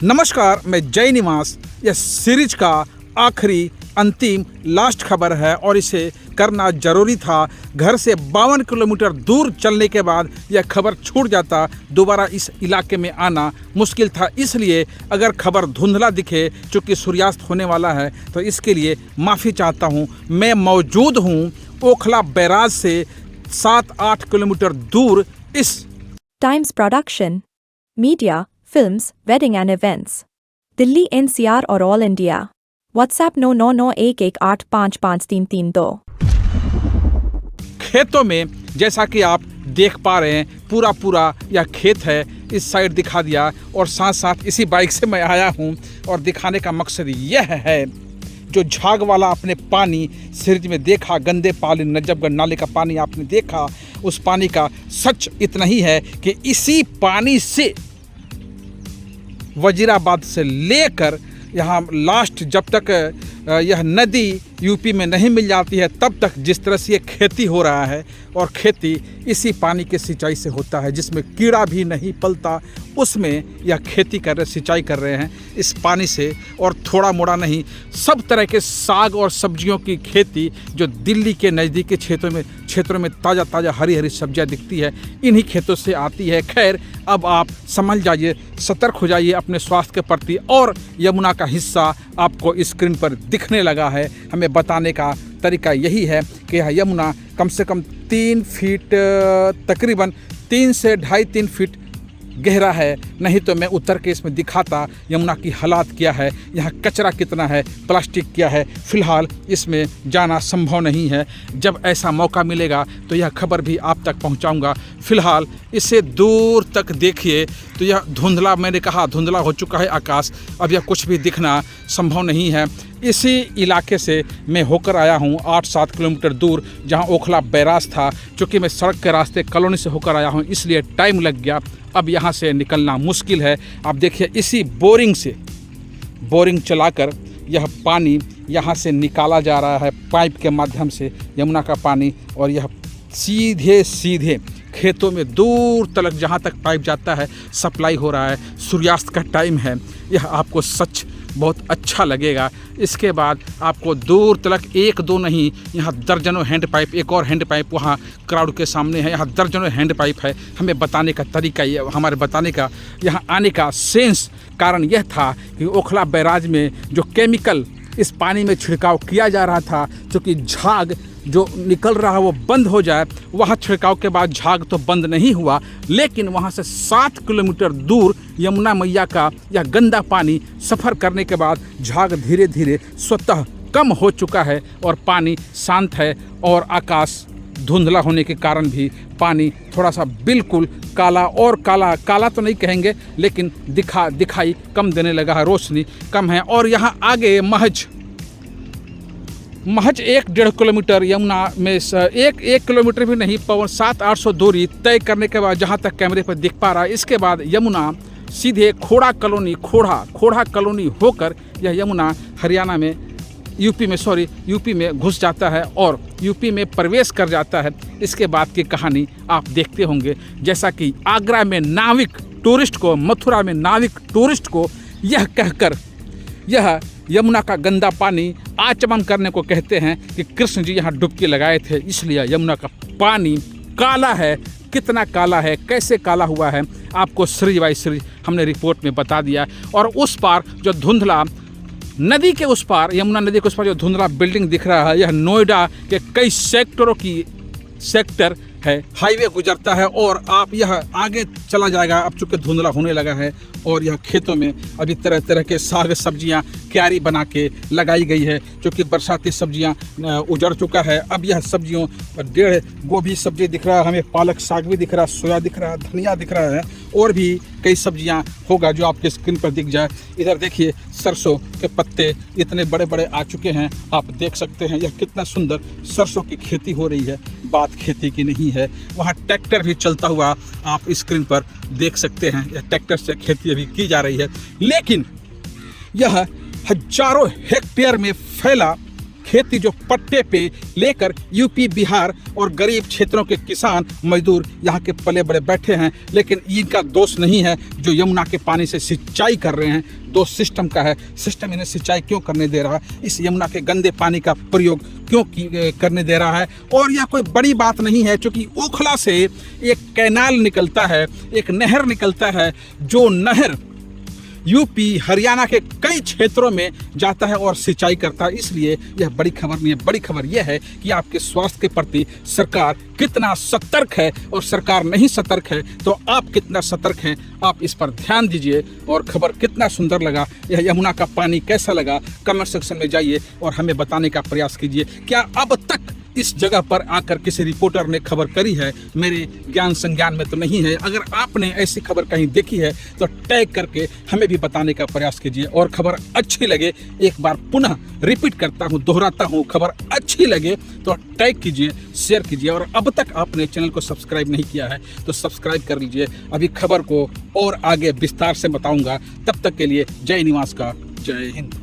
नमस्कार, मैं जय निवास। यह सीरीज का आखिरी अंतिम लास्ट खबर है और इसे करना जरूरी था। घर से 52 किलोमीटर दूर चलने के बाद यह खबर छूट जाता, दोबारा इस इलाके में आना मुश्किल था। इसलिए अगर खबर धुंधला दिखे चूँकि सूर्यास्त होने वाला है तो इसके लिए माफ़ी चाहता हूँ। मैं मौजूद हूँ ओखला बैराज से 7-8 किलोमीटर दूर। इस times production, media, films, wedding and events, Delhi NCR और ऑल इंडिया। व्हाट्सएप 9991185532। खेतों में जैसा कि आप देख पा रहे हैं, पूरा यह खेत है। इस साइड दिखा दिया और साथ साथ इसी बाइक से मैं आया हूं और दिखाने का मकसद यह है, जो झाग वाला आपने पानी सीरीज में देखा, गंदे पानी नजफगढ़ नाले का पानी आपने देखा, उस पानी का सच इतना ही है कि इसी पानी से वजीराबाद से लेकर यहाँ लास्ट जब तक यह नदी यूपी में नहीं मिल जाती है तब तक जिस तरह से ये खेती हो रहा है, और खेती इसी पानी के सिंचाई से होता है जिसमें कीड़ा भी नहीं पलता, उसमें यह खेती कर रहे, सिंचाई कर रहे हैं इस पानी से। और थोड़ा मोड़ा नहीं, सब तरह के साग और सब्जियों की खेती जो दिल्ली के नज़दीकी क्षेत्रों में ताज़ा हरी सब्जियां दिखती है, इन्हीं खेतों से आती है। खैर, अब आप समझ जाइए, सतर्क हो जाइए अपने स्वास्थ्य के प्रति। और यमुना का हिस्सा आपको स्क्रीन पर दिखने लगा है। हमें बताने का तरीका यही है कि यह यमुना कम से कम 3 फीट, तकरीबन 3 से 2.5-3 फीट गहरा है। नहीं तो मैं उतर के इसमें दिखाता यमुना की हालात क्या है, यहाँ कचरा कितना है, प्लास्टिक क्या है। फ़िलहाल इसमें जाना संभव नहीं है। जब ऐसा मौका मिलेगा तो यह खबर भी आप तक पहुँचाऊँगा। फ़िलहाल इसे दूर तक देखिए तो यह धुंधला, मैंने कहा धुंधला हो चुका है आकाश, अब यह कुछ भी दिखना संभव नहीं है। इसी इलाके से मैं होकर आया हूँ 8-7 किलोमीटर दूर, जहाँ ओखला बैराज था। चूँकि मैं सड़क के रास्ते कॉलोनी से होकर आया हूँ इसलिए टाइम लग गया, अब यहाँ से निकलना मुश्किल है। आप देखिए, इसी बोरिंग चलाकर यह पानी यहाँ से निकाला जा रहा है पाइप के माध्यम से, यमुना का पानी, और यह सीधे खेतों में दूर तक जहाँ तक पाइप जाता है सप्लाई हो रहा है। सूर्यास्त का टाइम है, यह आपको सच बहुत अच्छा लगेगा। इसके बाद आपको दूर तक 1-2 नहीं, यहाँ दर्जनों हैंड पाइप, एक और हैंड पाइप वहाँ क्राउड के सामने है, यहाँ दर्जनों हैंड पाइप है। हमें बताने का तरीका ये, हमारे बताने का यहाँ आने का सेंस कारण यह था कि ओखला बैराज में जो केमिकल इस पानी में छिड़काव किया जा रहा था, क्योंकि झाग जो निकल रहा है वो बंद हो जाए। वहाँ छिड़काव के बाद झाग तो बंद नहीं हुआ, लेकिन वहाँ से 7 किलोमीटर दूर यमुना मैया का यह गंदा पानी सफ़र करने के बाद झाग धीरे धीरे स्वतः कम हो चुका है और पानी शांत है। और आकाश धुंधला होने के कारण भी पानी थोड़ा सा बिल्कुल काला, और काला तो नहीं कहेंगे, लेकिन दिखाई कम देने लगा है, रोशनी कम है। और यहाँ आगे महज 1-1.5 किलोमीटर यमुना में एक किलोमीटर भी नहीं, 700-800 दूरी तय करने के बाद जहाँ तक कैमरे पर दिख पा रहा है, इसके बाद यमुना सीधे खोड़ा कॉलोनी होकर यह यमुना हरियाणा में यूपी में घुस जाता है और यूपी में प्रवेश कर जाता है। इसके बाद की कहानी आप देखते होंगे, जैसा कि आगरा में नाविक टूरिस्ट को, मथुरा में नाविक टूरिस्ट को यह कहकर यह यमुना का गंदा पानी आचमन करने को कहते हैं कि कृष्ण जी यहाँ डुबकी लगाए थे, इसलिए यमुना का पानी काला है। कितना काला है, कैसे काला हुआ है, आपको सीरीज बाय सीरीज हमने रिपोर्ट में बता दिया। और उस पार जो धुंधला नदी के उस पार, यमुना नदी के उस पार जो धुंधला बिल्डिंग दिख रहा है, यह नोएडा के कई सेक्टर है। हाईवे गुजरता है और आप यह आगे चला जाएगा। अब चूँकि धुंधला होने लगा है और यह खेतों में अभी तरह तरह के साग सब्जियां क्यारी बना के लगाई गई है, क्योंकि बरसाती सब्जियां उजड़ चुका है। अब यह सब्जियों 1.5 गोभी सब्जी दिख रहा है, हमें पालक साग भी दिख रहा है, सोया दिख रहा है, धनिया दिख रहा है, और भी कई सब्जियां होगा जो आपके स्क्रीन पर दिख जाए। इधर देखिए, सरसों के पत्ते इतने बड़े बड़े आ चुके हैं, आप देख सकते हैं यह कितना सुंदर सरसों की खेती हो रही है। बात खेती की नहीं है, वहाँ ट्रैक्टर भी चलता हुआ आप स्क्रीन पर देख सकते हैं। यह ट्रैक्टर से खेती अभी की जा रही है, लेकिन यह हजारों हेक्टेयर में फैला खेती जो पट्टे पे लेकर यूपी, बिहार और गरीब क्षेत्रों के किसान मजदूर यहाँ के पले बड़े बैठे हैं। लेकिन इनका दोष नहीं है जो यमुना के पानी से सिंचाई कर रहे हैं, दोष सिस्टम का है। सिस्टम इन्हें सिंचाई क्यों करने दे रहा है, इस यमुना के गंदे पानी का प्रयोग क्यों करने दे रहा है। और यह कोई बड़ी बात नहीं है, क्योंकि ओखला से एक कैनाल निकलता है, एक नहर निकलता है, जो नहर यूपी, हरियाणा के कई क्षेत्रों में जाता है और सिंचाई करता है। इसलिए यह बड़ी खबर नहीं है। बड़ी खबर यह है कि आपके स्वास्थ्य के प्रति सरकार कितना सतर्क है, और सरकार नहीं सतर्क है तो आप कितना सतर्क हैं, आप इस पर ध्यान दीजिए। और खबर कितना सुंदर लगा, यह यमुना का पानी कैसा लगा, कमेंट सेक्शन में जाइए और हमें बताने का प्रयास कीजिए। क्या अब तक इस जगह पर आकर किसी रिपोर्टर ने खबर करी है? मेरे ज्ञान संज्ञान में तो नहीं है। अगर आपने ऐसी खबर कहीं देखी है तो टैग करके हमें भी बताने का प्रयास कीजिए। और खबर अच्छी लगे, एक बार पुनः रिपीट करता हूँ, दोहराता हूँ, खबर अच्छी लगे तो टैग कीजिए, शेयर कीजिए। और अब तक आपने चैनल को सब्सक्राइब नहीं किया है तो सब्सक्राइब कर लीजिए। अभी खबर को और आगे विस्तार से बताऊंगा। तब तक के लिए जय निवास का जय हिंद।